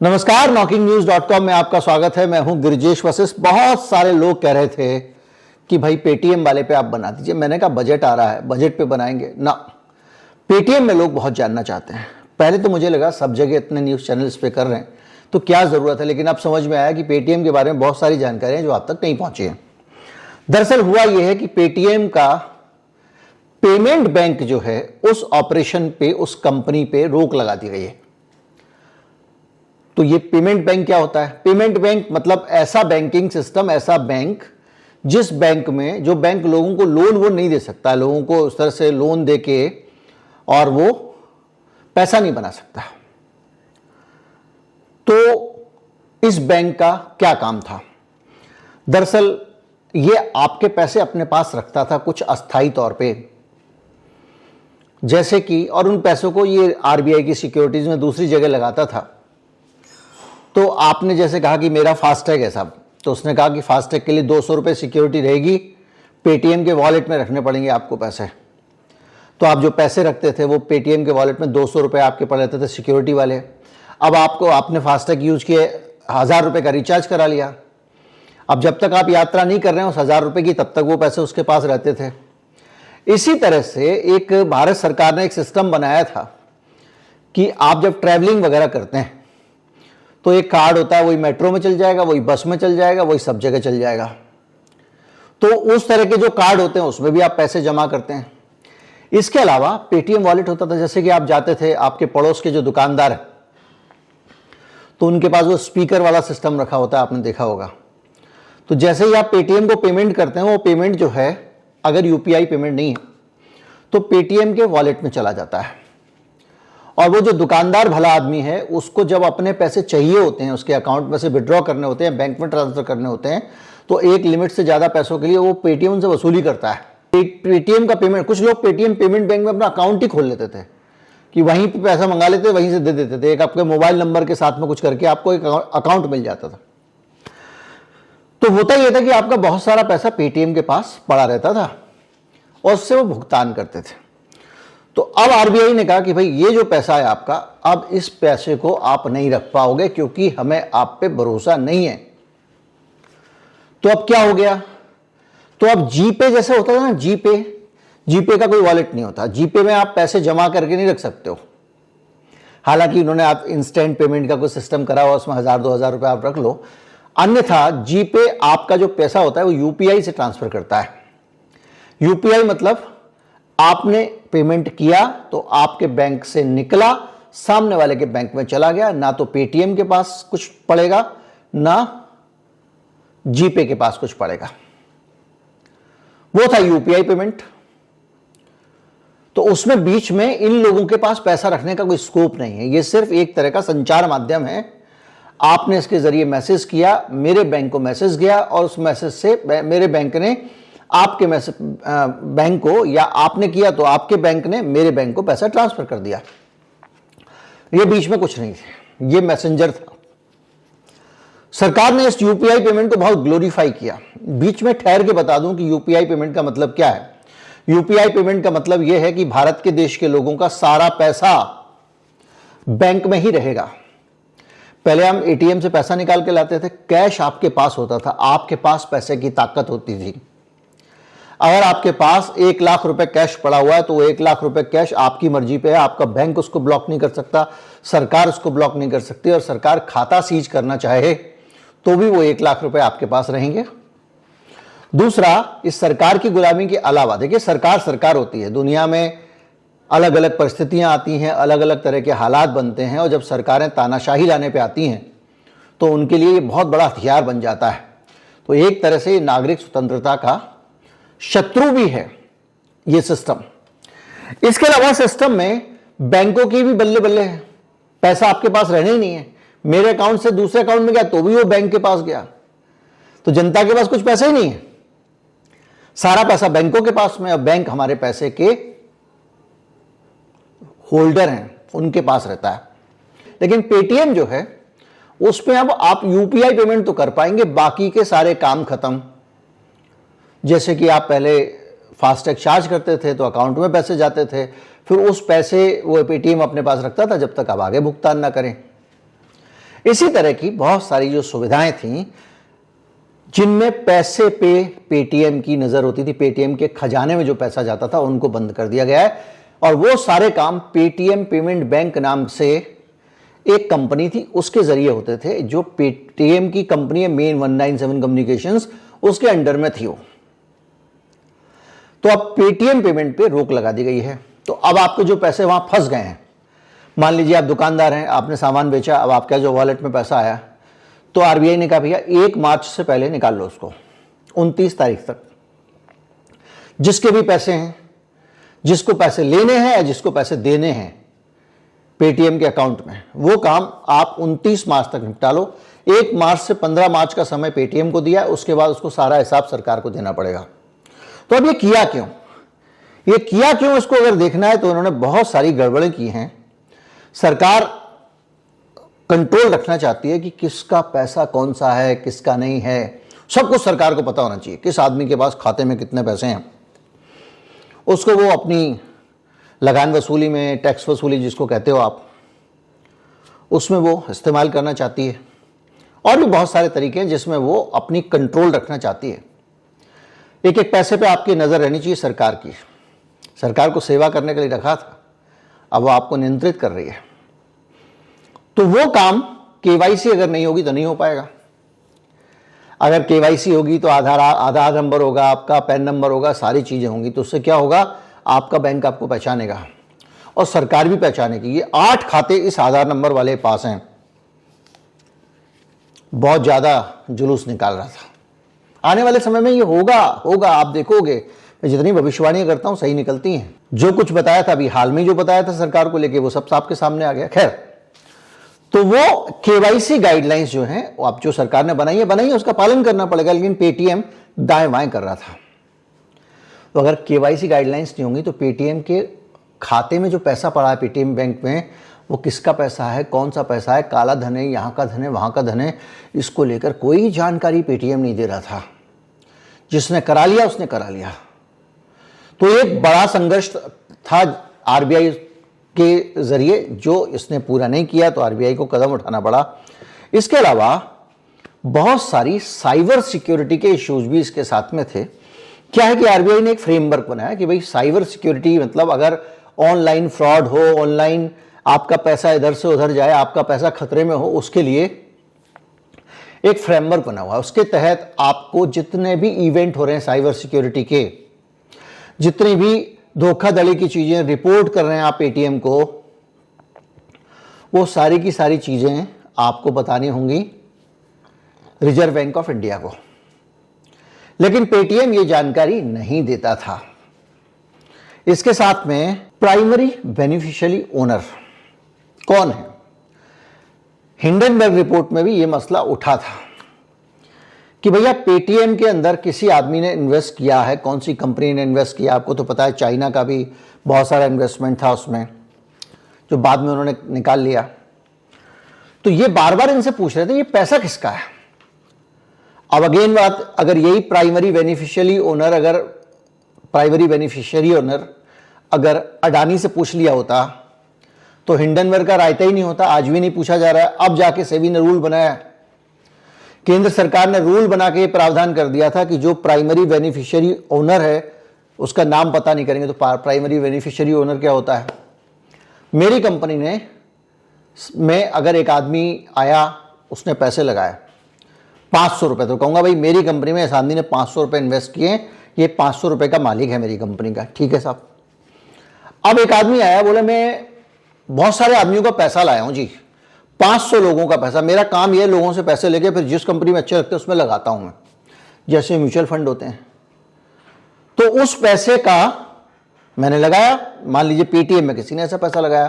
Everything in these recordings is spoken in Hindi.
नमस्कार, knocking-news.com में आपका स्वागत है। मैं हूं गिरिजेश वशिष्ठ। बहुत सारे लोग कह रहे थे कि भाई पेटीएम वाले पे आप बना दीजिए। मैंने कहा बजट आ रहा है, बजट पे बनाएंगे ना। पेटीएम में लोग बहुत जानना चाहते हैं। पहले तो मुझे लगा सब जगह इतने न्यूज़ चैनल्स पे कर रहे हैं तो क्या ज़रूरत है, लेकिन अब समझ में आया कि पेटीएम के बारे में बहुत सारी जानकारियाँ जो आप तक नहीं पहुँची हैं। दरअसल हुआ यह है कि पेटीएम का पेमेंट बैंक जो है उस ऑपरेशन पे, उस कंपनी पे रोक लगा दी गई है। तो ये पेमेंट बैंक क्या होता है? पेमेंट बैंक मतलब ऐसा बैंकिंग सिस्टम, ऐसा बैंक जिस बैंक में, जो बैंक लोगों को लोन वो नहीं दे सकता, लोगों को उस तरह से लोन दे के और वो पैसा नहीं बना सकता। तो इस बैंक का क्या काम था? दरअसल ये आपके पैसे अपने पास रखता था कुछ अस्थाई तौर पे, जैसे कि, और उन पैसों को ये आरबीआई की सिक्योरिटीज में दूसरी जगह लगाता था। तो आपने जैसे कहा कि मेरा फास्टैग है साहब, तो उसने कहा कि फास्टैग के लिए 200 रुपये सिक्योरिटी रहेगी, पेटीएम के वॉलेट में रखने पड़ेंगे आपको पैसे। तो आप जो पैसे रखते थे वो पेटीएम के वॉलेट में 200 रुपये आपके पड़े रहते थे सिक्योरिटी वाले। अब आपने फास्टैग यूज किए, 1000 रुपये का रिचार्ज करा लिया। अब जब तक आप यात्रा नहीं कर रहे हैं उस 1000 रुपये की, तब तक वो पैसे उसके पास रहते थे। इसी तरह से एक भारत सरकार ने एक सिस्टम बनाया था कि आप जब ट्रैवलिंग वगैरह करते हैं तो एक कार्ड होता है, वही मेट्रो में चल जाएगा, वही बस में चल जाएगा, वही सब जगह चल जाएगा। तो उस तरह के जो कार्ड होते हैं उसमें भी आप पैसे जमा करते हैं। इसके अलावा पेटीएम वॉलेट होता था, जैसे कि आप जाते थे, आपके पड़ोस के जो दुकानदार हैं तो उनके पास वो स्पीकर वाला सिस्टम रखा होता है, आपने देखा होगा। तो जैसे ही आप पेटीएम को पेमेंट करते हैं, वो पेमेंट जो है, अगर यूपीआई पेमेंट नहीं है तो पेटीएम के वॉलेट में चला जाता है। और वो जो दुकानदार भला आदमी है, उसको जब अपने पैसे चाहिए होते हैं, उसके अकाउंट में से विड्रॉ करने होते हैं, बैंक में ट्रांसफर करने होते हैं, तो एक लिमिट से ज़्यादा पैसों के लिए वो पेटीएम से वसूली करता है। पेटीएम का पेमेंट, कुछ लोग पेटीएम पेमेंट बैंक में अपना अकाउंट ही खोल लेते थे कि वहीं पे पैसा मंगा लेते, वहीं से दे देते थे। एक आपके मोबाइल नंबर के साथ में कुछ करके आपको एक अकाउंट मिल जाता था। तो होता यह था कि आपका बहुत सारा पैसा पेटीएम के पास पड़ा रहता था और उससे वो भुगतान करते थे। तो अब आरबीआई ने कहा कि भाई ये जो पैसा है आपका, अब इस पैसे को आप नहीं रख पाओगे क्योंकि हमें आप पे भरोसा नहीं है। तो अब क्या हो गया? तो अब जीपे जैसे होता था ना, जीपे का कोई वॉलेट नहीं होता। जीपे में आप पैसे जमा करके नहीं रख सकते हो। हालांकि उन्होंने आप इंस्टेंट पेमेंट का कोई सिस्टम करा हुआ, उसमें 1000-2000 रुपये आप रख लो। अन्यथा जीपे आपका जो पैसा होता है वो यूपीआई से ट्रांसफर करता है। यूपीआई मतलब आपने पेमेंट किया तो आपके बैंक से निकला, सामने वाले के बैंक में चला गया, ना तो पेटीएम के पास कुछ पड़ेगा ना जीपे के पास कुछ पड़ेगा। वो था यूपीआई पेमेंट। तो उसमें बीच में इन लोगों के पास पैसा रखने का कोई स्कोप नहीं है। ये सिर्फ एक तरह का संचार माध्यम है। आपने इसके जरिए मैसेज किया, मेरे बैंक को मैसेज गया और उस मैसेज से मेरे बैंक ने आपके बैंक को, या आपने किया तो आपके बैंक ने मेरे बैंक को पैसा ट्रांसफर कर दिया। ये बीच में कुछ नहीं थे, ये मैसेंजर था। सरकार ने इस यूपीआई पेमेंट को बहुत ग्लोरीफाई किया। बीच में ठहर के बता दूं कि यूपीआई पेमेंट का मतलब क्या है। यूपीआई पेमेंट का मतलब यह है कि भारत के देश के लोगों का सारा पैसा बैंक में ही रहेगा। पहले हम एटीएम से पैसा निकाल के लाते थे, कैश आपके पास होता था, आपके पास पैसे की ताकत होती थी। अगर आपके पास 1 लाख रुपए कैश पड़ा हुआ है तो वो 1 लाख रुपए कैश आपकी मर्जी पे है, आपका बैंक उसको ब्लॉक नहीं कर सकता, सरकार उसको ब्लॉक नहीं कर सकती, और सरकार खाता सीज करना चाहे तो भी वो 1 लाख रुपए आपके पास रहेंगे। दूसरा, इस सरकार की गुलामी के अलावा, देखिए सरकार होती है, दुनिया में अलग अलग परिस्थितियां आती हैं, अलग अलग तरह के हालात बनते हैं, और जब सरकारें तानाशाही लाने पर आती हैं तो उनके लिए ये बहुत बड़ा हथियार बन जाता है। तो एक तरह से नागरिक स्वतंत्रता का शत्रु भी है ये सिस्टम। इसके अलावा सिस्टम में बैंकों की भी बल्ले बल्ले है। पैसा आपके पास रहने ही नहीं है। मेरे अकाउंट से दूसरे अकाउंट में गया तो भी वो बैंक के पास गया। तो जनता के पास कुछ पैसा ही नहीं है, सारा पैसा बैंकों के पास में, और बैंक हमारे पैसे के होल्डर हैं, उनके पास रहता है। लेकिन पेटीएम जो है उसमें अब आप यूपीआई पेमेंट तो कर पाएंगे, बाकी के सारे काम खत्म। जैसे कि आप पहले फास्टैग चार्ज करते थे तो अकाउंट में पैसे जाते थे, फिर उस पैसे वो पेटीएम अपने पास रखता था जब तक आप आगे भुगतान ना करें। इसी तरह की बहुत सारी जो सुविधाएं थी जिनमें पैसे पे पेटीएम की नजर होती थी, पेटीएम के खजाने में जो पैसा जाता था, उनको बंद कर दिया गया है। और वो सारे काम पेटीएम पेमेंट बैंक नाम से एक कंपनी थी, उसके जरिए होते थे, जो पेटीएम की कंपनी है मेन 197 कम्युनिकेशंस, उसके अंडर में थी वो। तो अब पेटीएम पेमेंट पे रोक लगा दी गई है। तो अब आपके जो पैसे वहां फंस गए हैं, मान लीजिए आप दुकानदार हैं, आपने सामान बेचा, अब आपका जो वॉलेट में पैसा आया, तो आरबीआई ने कहा भैया 1 मार्च से पहले निकाल लो उसको, 29 तारीख तक। जिसके भी पैसे हैं, जिसको पैसे लेने हैं या जिसको पैसे देने हैं पेटीएम के अकाउंट में, वो काम आप 29 मार्च तक निपटा लो। 1 मार्च से 15 मार्च का समय पेटीएम को दिया, उसके बाद उसको सारा हिसाब सरकार को देना पड़ेगा। तो अब ये किया क्यों, इसको अगर देखना है तो उन्होंने बहुत सारी गड़बड़ें की हैं। सरकार कंट्रोल रखना चाहती है कि किसका पैसा कौन सा है, किसका नहीं है, सब कुछ सरकार को पता होना चाहिए। किस आदमी के पास खाते में कितने पैसे हैं, उसको वो अपनी लगान वसूली में, टैक्स वसूली जिसको कहते हो आप, उसमें वो इस्तेमाल करना चाहती है। और भी बहुत सारे तरीके हैं जिसमें वो अपनी कंट्रोल रखना चाहती है। एक एक पैसे पे आपकी नज़र रहनी चाहिए सरकार की। सरकार को सेवा करने के लिए रखा था, अब वो आपको नियंत्रित कर रही है। तो वो काम केवाईसी अगर नहीं होगी तो नहीं हो पाएगा। अगर केवाईसी होगी तो आधार नंबर होगा, आपका पैन नंबर होगा, सारी चीज़ें होंगी, तो उससे क्या होगा, आपका बैंक आपको पहचानेगा और सरकार भी पहचानेगी। ये 8 खाते इस आधार नंबर वाले पास हैं। बहुत ज़्यादा जुलूस निकाल रहा था। आने वाले समय में ये होगा, आप देखोगे। मैं जितनी भविष्यवाणियां करता हूं सही निकलती हैं। जो कुछ बताया था, अभी हाल में जो बताया था सरकार को लेके, वो सब आपके सामने आ गया। खैर, तो वो केवाईसी गाइडलाइंस जो हैं, वो आप जो सरकार ने बनाई है, उसका पालन करना पड़ेगा। लेकिन पेटीएम दाएं बाएं कर रहा था। तो अगर केवाईसी गाइडलाइंस नहीं होंगी तो पेटीएम के खाते में जो पैसा पड़ा है पेटीएम बैंक में, वो किसका पैसा है, कौन सा पैसा है, काला धन है, यहाँ का धन है, वहाँ का धन है, इसको लेकर कोई जानकारी पेटीएम नहीं दे रहा था। जिसने करा लिया उसने करा लिया। तो एक बड़ा संघर्ष था आरबीआई के जरिए, जो इसने पूरा नहीं किया, तो आरबीआई को कदम उठाना पड़ा। इसके अलावा बहुत सारी साइबर सिक्योरिटी के इश्यूज भी इसके साथ में थे। क्या है कि आरबीआई ने एक फ्रेमवर्क बनाया कि भाई साइबर सिक्योरिटी मतलब अगर ऑनलाइन फ्रॉड हो, ऑनलाइन आपका पैसा इधर से उधर जाए, आपका पैसा खतरे में हो, उसके लिए एक फ्रेमवर्क बना हुआ है। उसके तहत आपको जितने भी इवेंट हो रहे हैं साइबर सिक्योरिटी के, जितनी भी धोखाधड़ी की चीजें रिपोर्ट कर रहे हैं आप पेटीएम को, वो सारी की सारी चीजें आपको बतानी होंगी रिजर्व बैंक ऑफ इंडिया को। लेकिन पेटीएम ये जानकारी नहीं देता था। इसके साथ में प्राइमरी बेनिफिशियरी ओनर कौन है, हिंडनबर्ग रिपोर्ट में भी ये मसला उठा था कि भैया पेटीएम के अंदर किसी आदमी ने इन्वेस्ट किया है, कौन सी कंपनी ने इन्वेस्ट किया। आपको तो पता है चाइना का भी बहुत सारा इन्वेस्टमेंट था उसमें, जो बाद में उन्होंने निकाल लिया। तो ये बार बार इनसे पूछ रहे थे ये पैसा किसका है। अब अगेन बात, अगर यही प्राइमरी बेनिफिशियरी ओनर अगर अडानी से पूछ लिया होता तो हिंडनबर्ग का रायता ही नहीं होता। आज भी नहीं पूछा जा रहा है। अब जाके सेबी ने रूल बनाया, केंद्र सरकार ने रूल बना के प्रावधान कर दिया था कि जो प्राइमरी बेनिफिशियरी ओनर है उसका नाम पता नहीं करेंगे। तो प्राइमरी बेनिफिशियरी ओनर क्या होता है, मेरी कंपनी में अगर एक आदमी आया, उसने पैसे लगाए 500 रुपये, तो कहूँगा भाई मेरी कंपनी में इस आदमी ने 500 रुपये इन्वेस्ट किए, ये 500 रुपये का मालिक है मेरी कंपनी का। ठीक है साहब। अब एक आदमी आया, बोले मैं बहुत सारे आदमियों का पैसा लाया हूँ जी, 500 लोगों का पैसा। मेरा काम ये लोगों से पैसे लेके फिर जिस कंपनी में अच्छे लगते हैं उसमें लगाता हूँ मैं, जैसे म्यूचुअल फंड होते हैं। तो उस पैसे का मैंने लगाया, मान लीजिए पेटीएम में किसी ने ऐसा पैसा लगाया,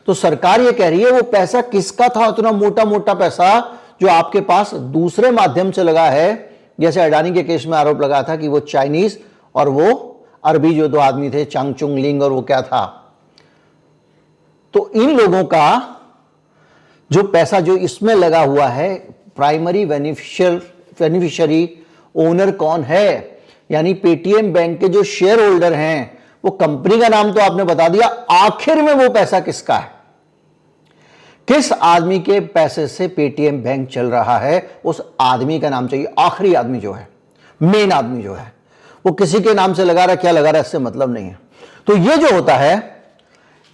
तो सरकार ये कह रही है वो पैसा किसका था, उतना मोटा मोटा पैसा जो आपके पास दूसरे माध्यम से लगा है। जैसे अडानी के केस में आरोप लगा था कि वो चाइनीज और वो अरबी जो 2 आदमी थे, चांगचुंग लिंग और वो क्या था, तो इन लोगों का जो पैसा जो इसमें लगा हुआ है, प्राइमरी बेनिफिशियरी ओनर कौन है, यानी पेटीएम बैंक के जो शेयर होल्डर हैं, वो कंपनी का नाम तो आपने बता दिया, आखिर में वो पैसा किसका है। किस आदमी के पैसे से पेटीएम बैंक चल रहा है, उस आदमी का नाम चाहिए। आखिरी आदमी जो है, मेन आदमी जो है, वो किसी के नाम से लगा रहा है, क्या लगा रहा है, इससे मतलब नहीं है। तो ये जो होता है,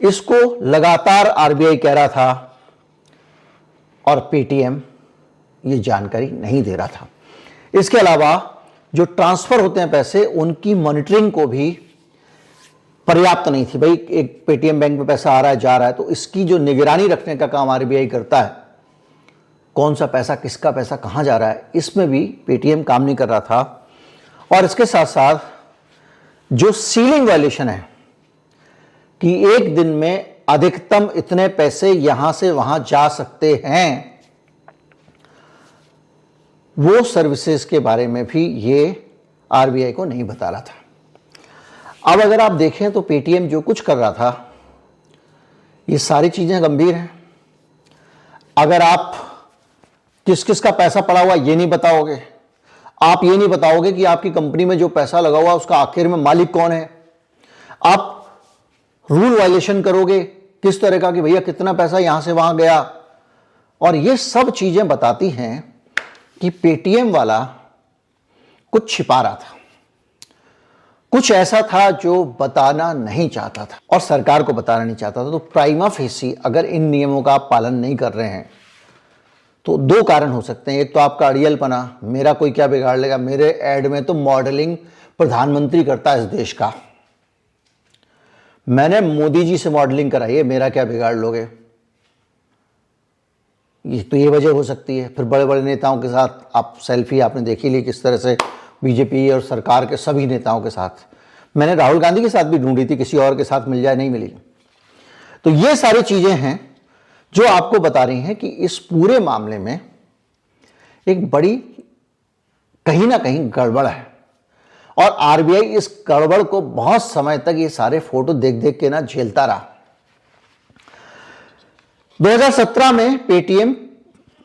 इसको लगातार आरबीआई कह रहा था और पेटीएम ये जानकारी नहीं दे रहा था। इसके अलावा जो ट्रांसफर होते हैं पैसे, उनकी मॉनिटरिंग को भी पर्याप्त नहीं थी। भाई एक पेटीएम बैंक में पैसा आ रहा है, जा रहा है, तो इसकी जो निगरानी रखने का काम आरबीआई करता है, कौन सा पैसा, किसका पैसा कहां जा रहा है, इसमें भी पेटीएम काम नहीं कर रहा था। और इसके साथ साथ जो सीलिंग वायलेशन है कि एक दिन में अधिकतम इतने पैसे यहां से वहां जा सकते हैं, वो सर्विसेज के बारे में भी ये आरबीआई को नहीं बता रहा था। अब अगर आप देखें तो पेटीएम जो कुछ कर रहा था, ये सारी चीजें गंभीर हैं। अगर आप किस किस का पैसा पड़ा हुआ ये नहीं बताओगे, आप ये नहीं बताओगे कि आपकी कंपनी में जो पैसा लगा हुआ उसका आखिर में मालिक कौन है, आप रूल वायलेशन करोगे किस तरह का कि भैया कितना पैसा यहां से वहां गया, और ये सब चीजें बताती हैं कि पेटीएम वाला कुछ छिपा रहा था, कुछ ऐसा था जो बताना नहीं चाहता था और सरकार को बताना नहीं चाहता था। तो प्राइमा फेसी अगर इन नियमों का आप पालन नहीं कर रहे हैं तो दो कारण हो सकते हैं। एक तो आपका अड़ियलपना, मेरा कोई क्या बिगाड़ लेगा, मेरे ऐड में तो मॉडलिंग प्रधानमंत्री करता है इस देश का, मैंने मोदी जी से मॉडलिंग कराई है, मेरा क्या बिगाड़ लोगे, ये वजह हो सकती है। फिर बड़े बड़े नेताओं के साथ आप सेल्फी आपने देखी ली किस तरह से, बीजेपी और सरकार के सभी नेताओं के साथ। मैंने राहुल गांधी के साथ भी ढूंढी थी, किसी और के साथ मिल जाए, नहीं मिली। तो ये सारी चीजें हैं जो आपको बता रही हैं कि इस पूरे मामले में एक बड़ी कहीं ना कहीं गड़बड़ है, और आरबीआई इस गड़बड़ को बहुत समय तक ये सारे फोटो देख देख के ना झेलता रहा। 2017 में पेटीएम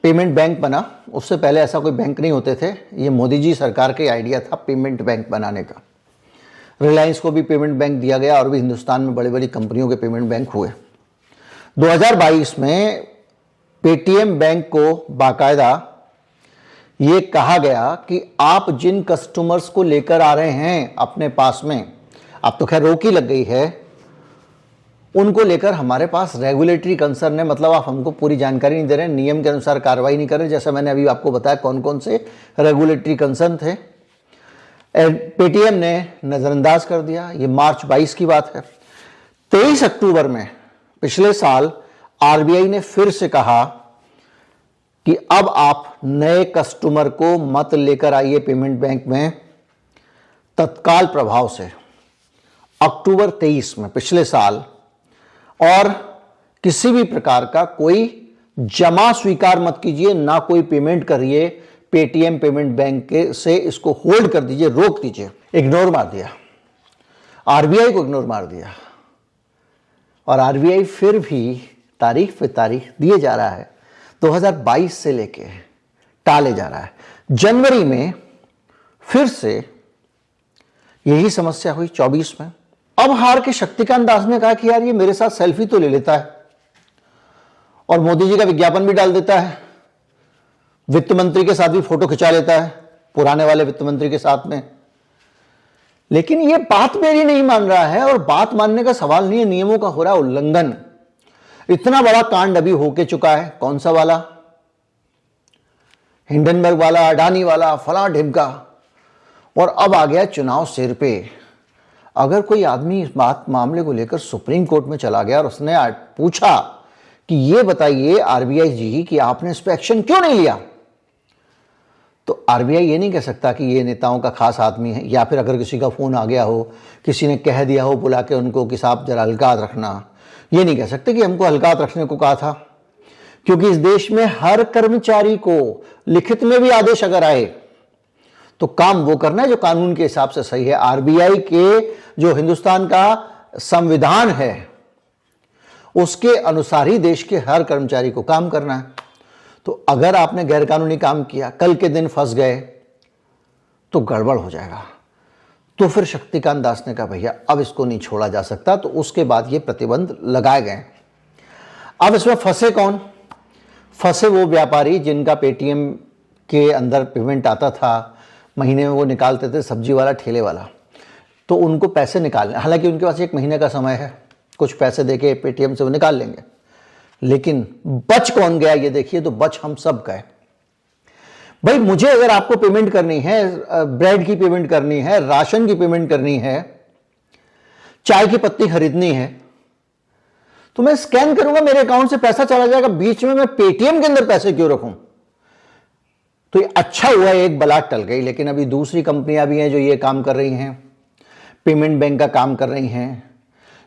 पेमेंट बैंक बना, उससे पहले ऐसा कोई बैंक नहीं होते थे। ये मोदी जी सरकार का आइडिया था पेमेंट बैंक बनाने का। रिलायंस को भी पेमेंट बैंक दिया गया और भी हिंदुस्तान में बड़ी बड़ी कंपनियों के पेमेंट बैंक हुए। 2022 में पेटीएम बैंक को बाकायदा ये कहा गया कि आप जिन कस्टमर्स को लेकर आ रहे हैं अपने पास में, अब तो खैर रोक ही लग गई है, उनको लेकर हमारे पास रेगुलेटरी कंसर्न है, मतलब आप हमको पूरी जानकारी नहीं दे रहे हैं, नियम के अनुसार कार्रवाई नहीं कर रहे। जैसा मैंने अभी आपको बताया कौन कौन से रेगुलेटरी कंसर्न थे, पेटीएम ने नज़रअंदाज कर दिया। ये मार्च 22 की बात है। 23 अक्टूबर में पिछले साल आरबीआई ने फिर से कहा कि अब आप नए कस्टमर को मत लेकर आइए पेमेंट बैंक में तत्काल प्रभाव से। अक्टूबर 23 में पिछले साल, और किसी भी प्रकार का कोई जमा स्वीकार मत कीजिए, ना कोई पेमेंट करिए पेटीएम पेमेंट बैंक के से, इसको होल्ड कर दीजिए, रोक दीजिए। इग्नोर मार दिया, आरबीआई को इग्नोर मार दिया, और आरबीआई फिर भी तारीख पे तारीख दिए जा रहा है। 2022 से लेके टाले जा रहा है। जनवरी में फिर से यही समस्या हुई 24 में। अब हार के शक्तिकांत दास ने कहा कि यार ये मेरे साथ सेल्फी तो ले लेता है और मोदी जी का विज्ञापन भी डाल देता है, वित्त मंत्री के साथ भी फोटो खिंचा लेता है, पुराने वाले वित्त मंत्री के साथ में, लेकिन ये बात मेरी नहीं मान रहा है। और बात मानने का सवाल नहीं है, नियमों का हो रहा है उल्लंघन। इतना बड़ा कांड अभी होके चुका है, कौन सा वाला, हिंडनबर्ग वाला, अडानी वाला, फला ढिमका, और अब आ गया चुनाव सिर पे। अगर कोई आदमी इस बात मामले को लेकर सुप्रीम कोर्ट में चला गया और उसने पूछा कि ये बताइए आरबीआई जी कि आपने इस पर एक्शन क्यों नहीं लिया, तो आरबीआई ये नहीं कह सकता कि ये नेताओं का खास आदमी है, या फिर अगर किसी का फोन आ गया हो, किसी ने कह दिया हो बुला के उनको कि साहब जरा हल्कात रखना, ये नहीं कह सकते कि हमको हल्कात रखने को कहा था, क्योंकि इस देश में हर कर्मचारी को लिखित में भी आदेश अगर आए तो काम वो करना है जो कानून के हिसाब से सही है। आरबीआई के जो हिंदुस्तान का संविधान है उसके अनुसार ही देश के हर कर्मचारी को काम करना है। तो अगर आपने गैरकानूनी काम किया, कल के दिन फंस गए, तो गड़बड़ हो जाएगा। तो फिर शक्तिकांत दास ने कहा भैया अब इसको नहीं छोड़ा जा सकता, तो उसके बाद ये प्रतिबंध लगाए गए। अब इसमें फंसे कौन? फंसे वो व्यापारी जिनका पेटीएम के अंदर पेमेंट आता था, महीने में वो निकालते थे, सब्जी वाला, ठेले वाला, तो उनको पैसे निकालने, हालांकि उनके पास 1 महीने का समय है, कुछ पैसे देके पेटीएम से वो निकाल लेंगे, लेकिन बच कौन गया ये देखिए, तो बच हम सब गए। भाई मुझे अगर आपको पेमेंट करनी है, ब्रेड की पेमेंट करनी है, राशन की पेमेंट करनी है, चाय की पत्ती खरीदनी है, तो मैं स्कैन करूंगा, मेरे अकाउंट से पैसा चला जाएगा, बीच में मैं पेटीएम के अंदर पैसे क्यों रखूं? तो ये अच्छा हुआ, एक बला टल गई। लेकिन अभी दूसरी कंपनियां भी हैं जो ये काम कर रही हैं, पेमेंट बैंक का काम कर रही हैं,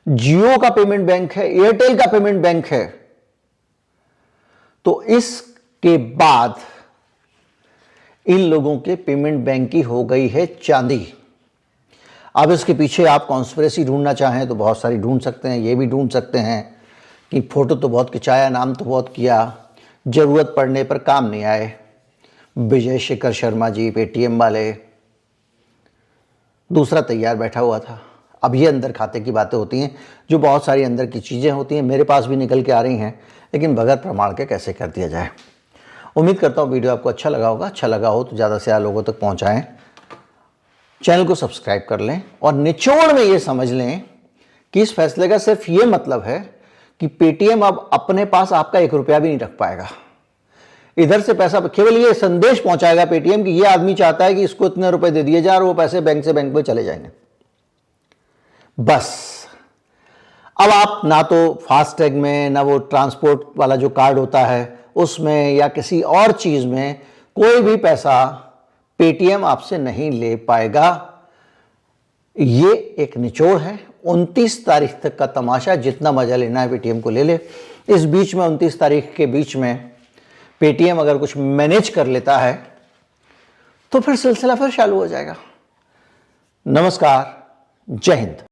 जियो का पेमेंट बैंक है, एयरटेल का पेमेंट बैंक है। तो इसके बाद इन लोगों के पेमेंट बैंक की हो गई है चांदी। अब इसके पीछे आप कॉन्स्पिरेसी ढूंढना चाहें तो बहुत सारी ढूंढ सकते हैं, ये भी ढूंढ सकते हैं कि फोटो तो बहुत खिंचाया, नाम तो बहुत किया, जरूरत पड़ने पर काम नहीं आए। विजय शेखर शर्मा जी, पेटीएम वाले, दूसरा तैयार बैठा हुआ था। अब ये अंदर खाते की बातें होती हैं, जो बहुत सारी अंदर की चीज़ें होती हैं, मेरे पास भी निकल के आ रही हैं, लेकिन बगैर प्रमाण के कैसे कर दिया जाए। उम्मीद करता हूँ वीडियो आपको अच्छा लगा होगा। अच्छा लगा हो तो ज़्यादा से ज़्यादा लोगों तक पहुँचाएँ, चैनल को सब्सक्राइब कर लें और निचोड़ में ये समझ लें कि इस फैसले का सिर्फ ये मतलब है कि पेटीएम अब अपने पास आपका 1 रुपया भी नहीं रख पाएगा। इधर से पैसा केवल ये संदेश पहुंचाएगा पेटीएम कि ये आदमी चाहता है कि इसको इतने रुपए दे दिए जाए और वो पैसे बैंक से बैंक में चले जाएंगे, बस। अब आप ना तो फास्टैग में, ना वो ट्रांसपोर्ट वाला जो कार्ड होता है उसमें, या किसी और चीज में कोई भी पैसा पेटीएम आपसे नहीं ले पाएगा। ये एक निचोड़ है। 29 तारीख तक का तमाशा, जितना मजा लेना है पेटीएम को ले ले। इस बीच में 29 तारीख के बीच में पेटीएम अगर कुछ मैनेज कर लेता है तो फिर सिलसिला फिर चालू हो जाएगा। नमस्कार, जय हिंद।